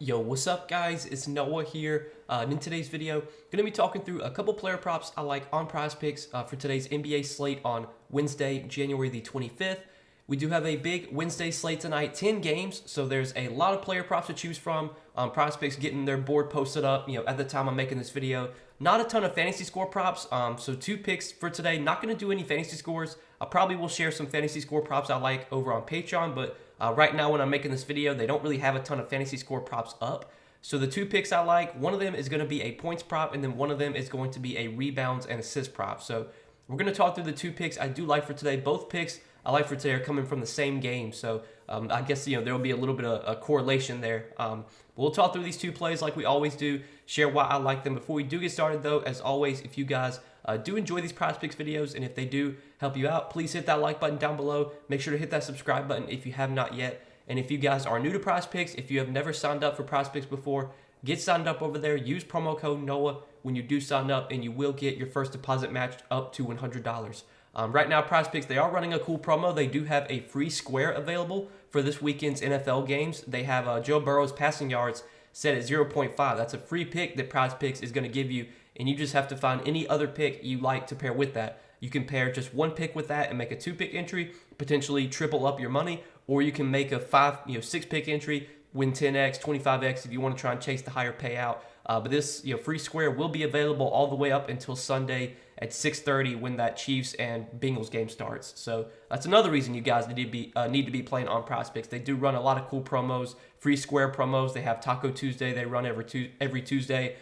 Yo, what's up guys? It's Noah here. And in today's video, going to be talking through a couple player props I like on Prizepicks for today's NBA slate on Wednesday, January the 25th. We do have a big Wednesday slate tonight, 10 games, so there's a lot of player props to choose from. Prizepicks getting their board posted up, at the time I'm making this video. Not a ton of fantasy score props, so 2 picks for today. Not going to do any fantasy scores. I probably will share some fantasy score props I like over on Patreon, but right now when I'm making this video, they don't really have a ton of fantasy score props up. So the 2 picks I like, one of them is going to be a points prop, and then one of them is going to be a rebounds and assist prop. So we're going to talk through the 2 picks I do like for today. Both picks I like for today are coming from the same game, so I guess there will be a little bit of a correlation there. We'll talk through these 2 plays like we always do, share why I like them. Before we do get started, though, as always, if you guys do enjoy these Prizepicks videos, and if they do help you out, please hit that like button down below. Make sure to hit that subscribe button if you have not yet. And if you guys are new to Prizepicks, if you have never signed up for Prizepicks before, get signed up over there. Use promo code NOAH when you do sign up, and you will get your first deposit matched up to $100. Right now, Prizepicks, they are running a cool promo. They do have a free square available for this weekend's NFL games. They have Joe Burrow's passing yards set at 0.5. That's a free pick that Prizepicks is going to give you, and you just have to find any other pick you like to pair with that. You can pair just 1 pick with that and make a 2-pick entry, potentially triple up your money, or you can make a 6-pick entry, win 10x, 25x if you want to try and chase the higher payout. But this free square will be available all the way up until Sunday at 6:30 when that Chiefs and Bengals game starts. So that's another reason you guys need to be playing on Prizepicks. They do run a lot of cool promos, free square promos. They have Taco Tuesday. They run every Tuesday.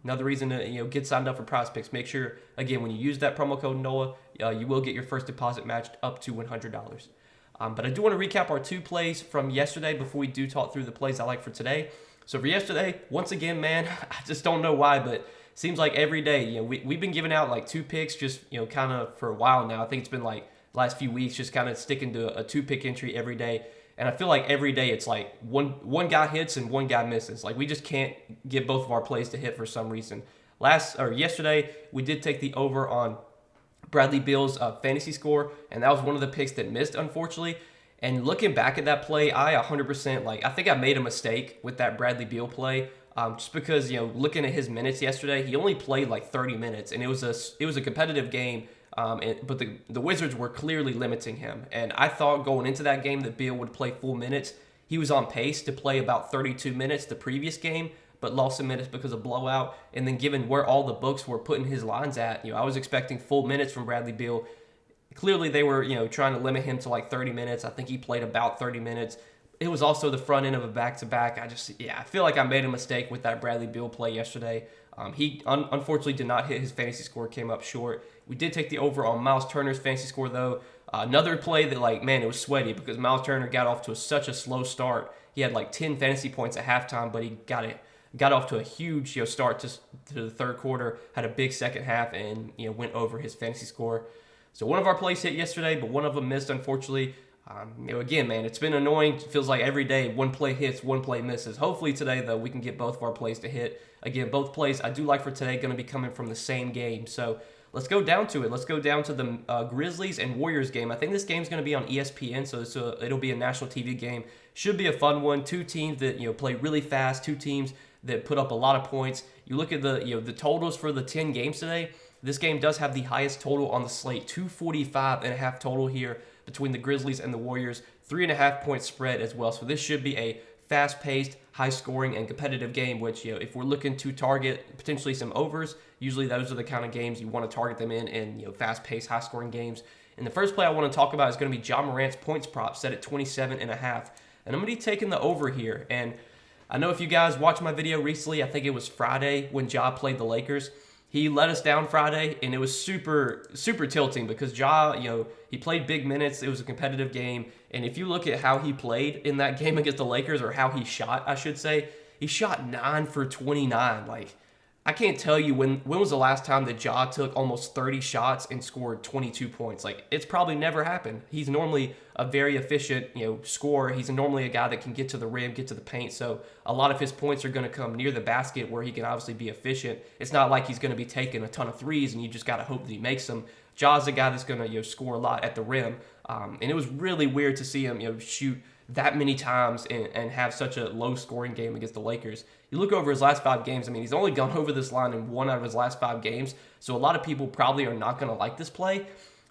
Another reason to get signed up for Prizepicks. Make sure again when you use that promo code NOAH, you will get your first deposit matched up to $100. But I do want to recap our 2 plays from yesterday before we do talk through the plays I like for today. So for yesterday, once again, man, I just don't know why, but seems like every day, we've been giving out like 2 picks just, kind of for a while now. I think it's been like the last few weeks just kind of sticking to a 2-pick entry every day. And I feel like every day it's like one guy hits and one guy misses. Like we just can't get both of our plays to hit for some reason. Yesterday, we did take the over on Bradley Beal's fantasy score, and that was one of the picks that missed, unfortunately. And looking back at that play, I 100% I think I made a mistake with that Bradley Beal play, just because looking at his minutes yesterday, he only played like 30 minutes, and it was a competitive game. But the Wizards were clearly limiting him, and I thought going into that game that Beal would play full minutes. He was on pace to play about 32 minutes the previous game, but lost some minutes because of blowout. And then given where all the books were putting his lines at, I was expecting full minutes from Bradley Beal. Clearly they were, trying to limit him to like 30 minutes. I think he played about 30 minutes. It was also the front end of a back-to-back. I feel like I made a mistake with that Bradley Beal play yesterday. He unfortunately did not hit his fantasy score, came up short. We did take the over on Miles Turner's fantasy score, though. Another play that, it was sweaty because Miles Turner got off to such a slow start. He had like 10 fantasy points at halftime, but he got off to a huge start to the third quarter, had a big second half, and went over his fantasy score. So one of our plays hit yesterday, but one of them missed, unfortunately. Again, man, it's been annoying. It feels like every day one play hits, one play misses. Hopefully today, though, we can get both of our plays to hit. Again, both plays I do like for today going to be coming from the same game. So let's go down to it. Let's go down to the Grizzlies and Warriors game. I think this game's going to be on ESPN, so it'll be a national TV game. Should be a fun one. 2 teams that play really fast. 2 teams that put up a lot of points. You look at the totals for the 10 games today. This game does have the highest total on the slate, 245.5 total here between the Grizzlies and the Warriors, 3.5 point spread as well. So this should be a fast-paced, high-scoring, and competitive game, which, if we're looking to target potentially some overs, usually those are the kind of games you want to target them in fast-paced, high-scoring games. And the first play I want to talk about is going to be Ja Morant's points prop set at 27.5. And I'm going to be taking the over here. And I know if you guys watched my video recently, I think it was Friday when Ja played the Lakers. He let us down Friday, and it was super, super tilting because Ja, he played big minutes. It was a competitive game. And if you look at how he played in that game against the Lakers, or how he shot, I should say, he shot 9 for 29. I can't tell you when was the last time that Ja took almost 30 shots and scored 22 points. It's probably never happened. He's normally a very efficient, scorer. He's normally a guy that can get to the rim, get to the paint. So a lot of his points are going to come near the basket where he can obviously be efficient. It's not like he's going to be taking a ton of threes and you just got to hope that he makes them. Ja's a guy that's going to score a lot at the rim. And it was really weird to see him shoot that many times and have such a low scoring game against the Lakers. You look over his last 5 games, I mean, he's only gone over this line in 1 out of his last 5 games. So a lot of people probably are not going to like this play.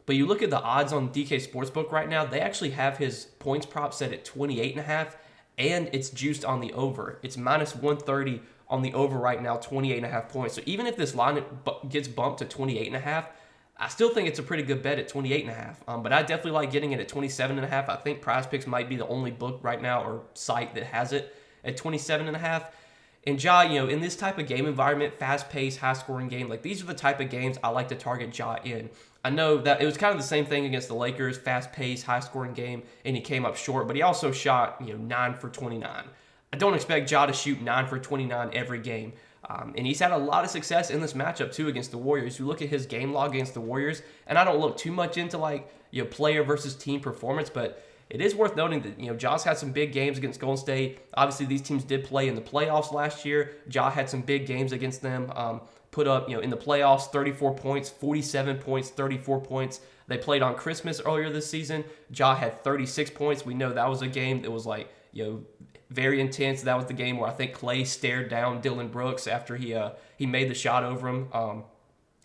But you look at the odds on DK Sportsbook right now, they actually have his points prop set at 28.5, and it's juiced on the over. It's minus 130 on the over right now, 28.5 points. So even if this line gets bumped to 28.5, I still think it's a pretty good bet at 28.5. But I definitely like getting it at 27.5. I think Prizepicks might be the only book right now or site that has it at 27.5. And Ja, in this type of game environment, fast-paced, high-scoring game, like these are the type of games I like to target Ja in. I know that it was kind of the same thing against the Lakers, fast-paced, high-scoring game, and he came up short, but he also shot 9 for 29. I don't expect Ja to shoot 9 for 29 every game. And he's had a lot of success in this matchup, too, against the Warriors. You look at his game log against the Warriors, and I don't look too much into, player versus team performance, but it is worth noting that, Ja's had some big games against Golden State. Obviously, these teams did play in the playoffs last year. Ja had some big games against them. Put up, in the playoffs, 34 points, 47 points, 34 points. They played on Christmas earlier this season. Ja had 36 points. We know that was a game that was very intense. That was the game where I think Clay stared down Dylan Brooks after he made the shot over him.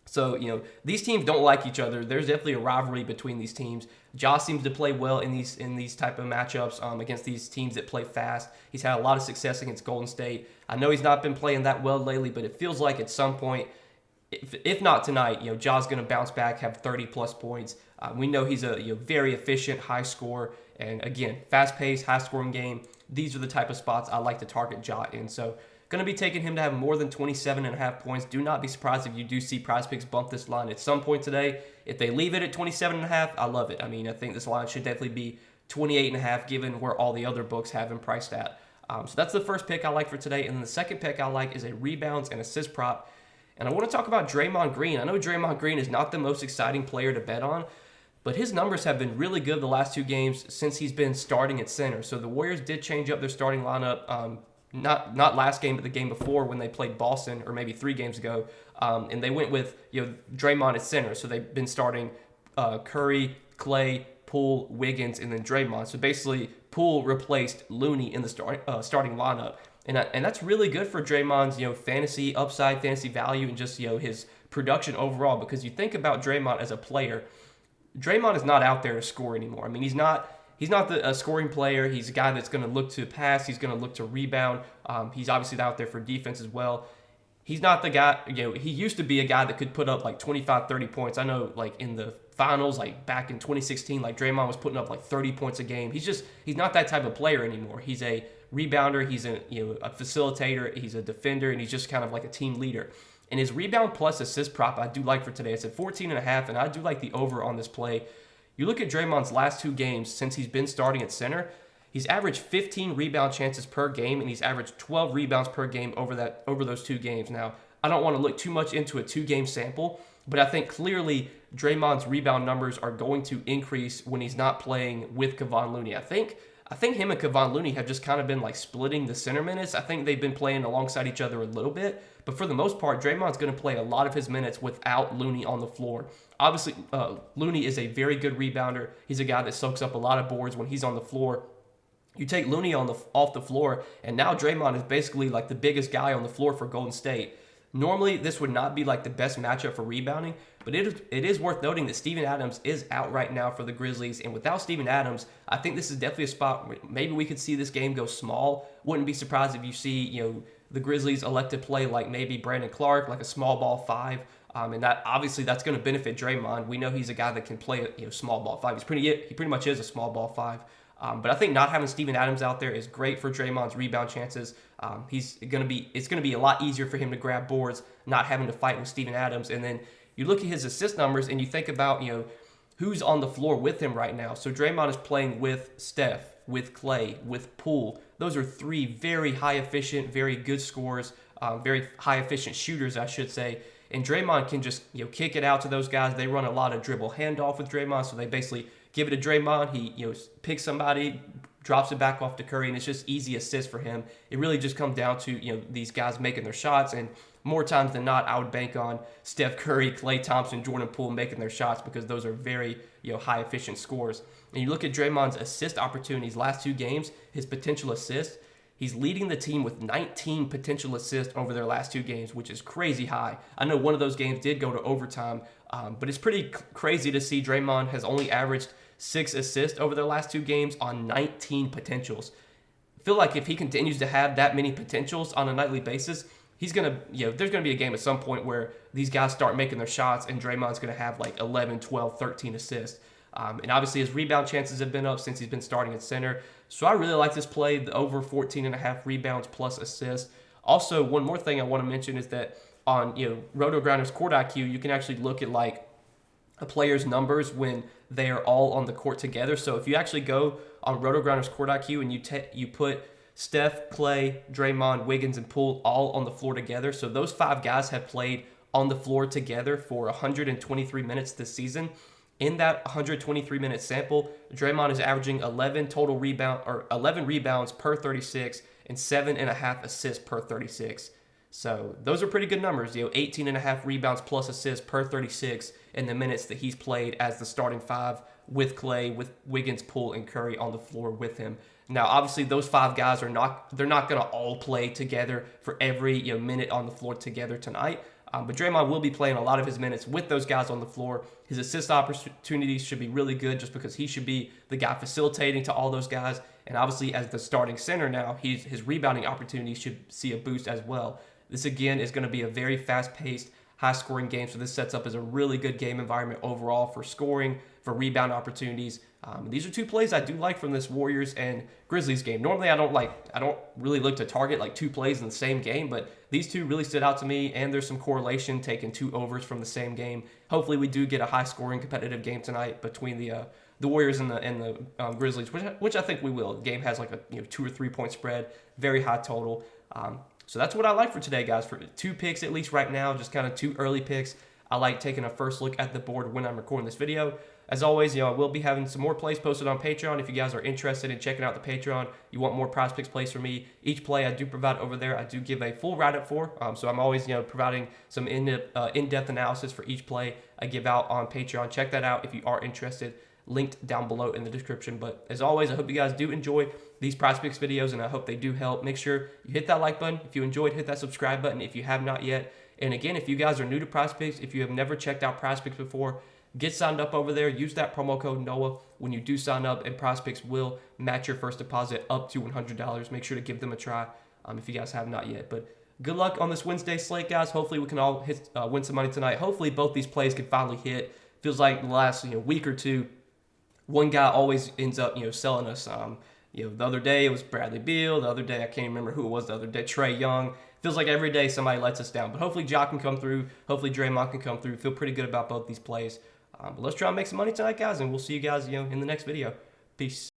So, these teams don't like each other. There's definitely a rivalry between these teams. Ja seems to play well in these type of matchups against these teams that play fast. He's had a lot of success against Golden State. I know he's not been playing that well lately, but it feels like at some point, if not tonight, Ja's going to bounce back, have 30-plus points. We know he's a very efficient, high scorer. And again, fast-paced, high-scoring game. These are the type of spots I like to target Ja in. So, going to be taking him to have more than 27.5 points. Do not be surprised if you do see Prizepicks bump this line at some point today. If they leave it at 27.5, I love it. I mean, I think this line should definitely be 28.5 given where all the other books have him priced at. So that's the first pick I like for today. And then the second pick I like is a rebounds and assist prop. And I want to talk about Draymond Green. I know Draymond Green is not the most exciting player to bet on, but his numbers have been really good the last 2 games since he's been starting at center. So the Warriors did change up their starting lineup. Not last game, but the game before when they played Boston, or maybe 3 games ago, and they went with Draymond at center. So they've been starting Curry, Clay, Poole, Wiggins, and then Draymond. So basically, Poole replaced Looney in the starting lineup, and that's really good for Draymond's fantasy upside, fantasy value, and just his production overall. Because you think about Draymond as a player, Draymond is not out there to score anymore. I mean, he's not a scoring player. He's a guy that's going to look to pass. He's going to look to rebound. He's obviously out there for defense as well. He's not the guy, he used to be a guy that could put up 25, 30 points. I know in the finals, back in 2016, Draymond was putting up 30 points a game. He's not that type of player anymore. He's a rebounder. He's a facilitator. He's a defender, and he's just kind of like a team leader. And his rebound plus assist prop I do like for today. It's at 14.5, and I do like the over on this play. You look at Draymond's last 2 games since he's been starting at center, he's averaged 15 rebound chances per game, and he's averaged 12 rebounds per game over those 2 games. Now, I don't want to look too much into a 2-game sample, but I think clearly Draymond's rebound numbers are going to increase when he's not playing with Kevon Looney. I think him and Kevon Looney have just kind of been splitting the center minutes. I think they've been playing alongside each other a little bit, but for the most part, Draymond's going to play a lot of his minutes without Looney on the floor. Obviously, Looney is a very good rebounder. He's a guy that soaks up a lot of boards when he's on the floor. You take Looney off the floor, and now Draymond is basically the biggest guy on the floor for Golden State. Normally, this would not be the best matchup for rebounding, but it is worth noting that Steven Adams is out right now for the Grizzlies, and without Steven Adams, I think this is definitely a spot where maybe we could see this game go small. Wouldn't be surprised if you see the Grizzlies elect to play maybe Brandon Clark, a small ball 5. And that obviously that's going to benefit Draymond. We know he's a guy that can play small ball 5. He pretty much is a small ball 5. But I think not having Steven Adams out there is great for Draymond's rebound chances. It's going to be a lot easier for him to grab boards, not having to fight with Steven Adams. And then you look at his assist numbers and you think about who's on the floor with him right now. So Draymond is playing with Steph, with Clay, with Poole. Those are 3 very high efficient, very good scorers, very high efficient shooters, I should say. And Draymond can just kick it out to those guys. They run a lot of dribble handoff with Draymond, so they basically give it to Draymond. He picks somebody, drops it back off to Curry, and it's just easy assists for him. It really just comes down to, these guys making their shots, and more times than not, I would bank on Steph Curry, Klay Thompson, Jordan Poole making their shots because those are very, high efficient scores. And you look at Draymond's assist opportunities last 2 games, his potential assists, he's leading the team with 19 potential assists over their last 2 games, which is crazy high. I know one of those games did go to overtime, but it's pretty crazy to see Draymond has only averaged 6 assists over their last 2 games on 19 potentials. I feel like if he continues to have that many potentials on a nightly basis, he's going to, there's going to be a game at some point where these guys start making their shots and Draymond's going to have like 11, 12, 13 assists. And obviously his rebound chances have been up since he's been starting at center. So I really like this play, the over 14.5 rebounds plus assists. Also, one more thing I want to mention is that on, Roto-Grinders Court IQ, you can actually look at like a player's numbers when they are all on the court together. So if you actually go on Roto-Grinders Court IQ and you put Steph, Klay, Draymond, Wiggins, and Poole all on the floor together. So those 5 guys have played on the floor together for 123 minutes this season. In that 123-minute sample, Draymond is averaging 11 rebounds per 36 and 7.5 assists per 36. So those are pretty good numbers. 18.5 rebounds plus assists per 36 in the minutes that he's played as the starting 5 with Klay, with Wiggins, Poole, and Curry on the floor with him. Now, obviously, those 5 guys they're not going to all play together for every minute on the floor together tonight. But Draymond will be playing a lot of his minutes with those guys on the floor. His assist opportunities should be really good just because he should be the guy facilitating to all those guys. And obviously, as the starting center now, his rebounding opportunities should see a boost as well. This, again, is going to be a very fast-paced, high-scoring game. So this sets up as a really good game environment overall for scoring, for rebound opportunities. These are 2 plays I do like from this Warriors and Grizzlies game. Normally, I don't really look to target like 2 plays in the same game, but these 2 really stood out to me, and there's some correlation taking 2 overs from the same game. Hopefully, we do get a high-scoring, competitive game tonight between the Warriors and the Grizzlies, which I think we will. The game has like a 2 or 3 point spread, very high total. So that's what I like for today, guys. For 2 picks, at least right now, just kind of 2 early picks. I like taking a first look at the board when I'm recording this video. As always, I will be having some more plays posted on Patreon. If you guys are interested in checking out the Patreon, you want more Prizepicks plays from me, each play I do provide over there, I do give a full write-up for. So I'm always, providing some in-depth analysis for each play I give out on Patreon. Check that out if you are interested. Linked down below in the description. But as always, I hope you guys do enjoy these Prizepicks videos, and I hope they do help. Make sure you hit that like button. If you enjoyed, hit that subscribe button if you have not yet. And again, if you guys are new to Prizepicks, if you have never checked out Prizepicks before, get signed up over there. Use that promo code NOAH when you do sign up, and Prizepicks will match your first deposit up to $100. Make sure to give them a try if you guys have not yet. But good luck on this Wednesday slate, guys. Hopefully we can all win some money tonight. Hopefully both these plays can finally hit. Feels like the last week or two, one guy always ends up selling us. The other day it was Bradley Beal. The other day I can't remember who it was. The other day Trae Young. Feels like every day somebody lets us down. But hopefully Ja can come through. Hopefully Draymond can come through. Feel pretty good about both these plays. But let's try and make some money tonight, guys, and we'll see you guys in the next video. Peace.